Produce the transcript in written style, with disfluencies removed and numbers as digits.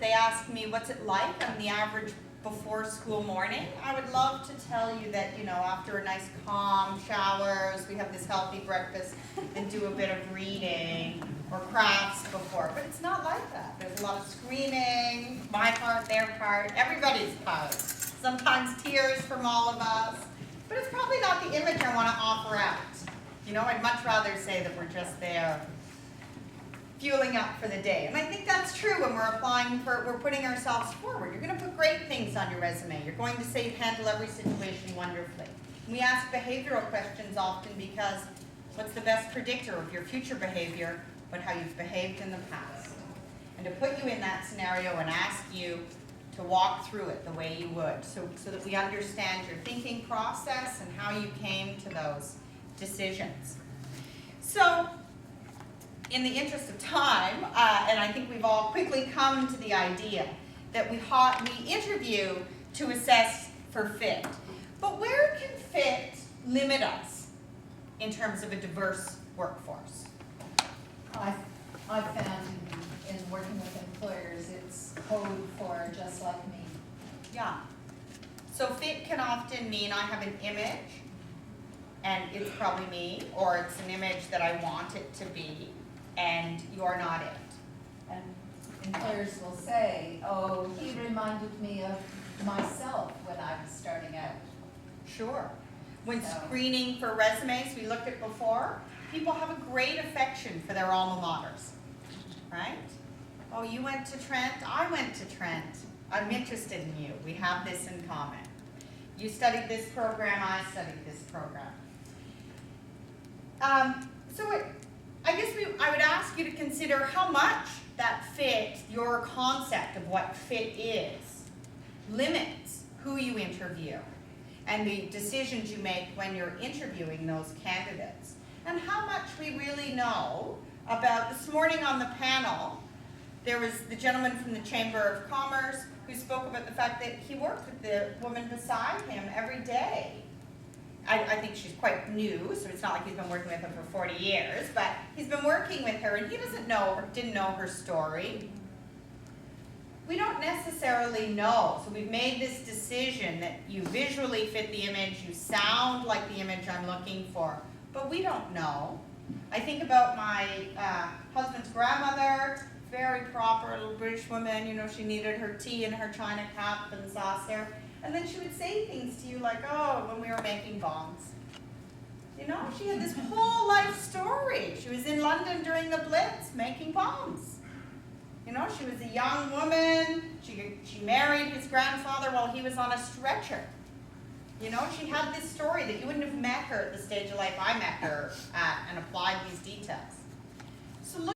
they ask me what's it like on the average before school morning, I would love to tell you that, you know, after a nice calm showers, we have this healthy breakfast and do a bit of reading or crafts before. But it's not like that. There's a lot of screaming, my part, their part, everybody's part. Sometimes tears from all of us. But it's probably not the image I want to offer out. You know, I'd much rather say that we're just there fueling up for the day. And I think that's true when we're putting ourselves forward. You're going to put great things on your resume. You're going to say you handle every situation wonderfully. We ask behavioral questions often because what's the best predictor of your future behavior but how you've behaved in the past? And to put you in that scenario and ask you to walk through it the way you would so that we understand your thinking process and how you came to those decisions. So, in the interest of time, and I think we've all quickly come to the idea that we interview to assess for fit. But where can fit limit us in terms of a diverse workforce? I've found in working with employers, it's code for just like me. Yeah. So fit can often mean I have an image, and it's probably me, or it's an image that I want it to be, and you're not it. And employers will say, oh, he reminded me of myself when I was starting out. Sure. When So- screening for resumes, we looked at before, people have a great affection for their alma maters, right? Oh, you went to Trent, I went to Trent. I'm interested in you. We have this in common. You studied this program, I studied this program. I would ask you to consider how much that fit, your concept of what fit is, limits who you interview and the decisions you make when you're interviewing those candidates. And how much we really know about, this morning on the panel, there was the gentleman from the Chamber of Commerce who spoke about the fact that he worked with the woman beside him every day. I think she's quite new, so it's not like he's been working with her for 40 years, but he's been working with her and he didn't know her story. We don't necessarily know, so we've made this decision that you visually fit the image, you sound like the image I'm looking for, but we don't know. I think about my husband's grandmother, very proper little British woman, you know, she needed her tea in her china cup and saucer. And then she would say things to you like, oh, when we were making bombs. You know, she had this whole life story. She was in London during the Blitz making bombs. You know, she was a young woman. She married his grandfather while he was on a stretcher. You know, she had this story that you wouldn't have met her at the stage of life I met her at and applied these details.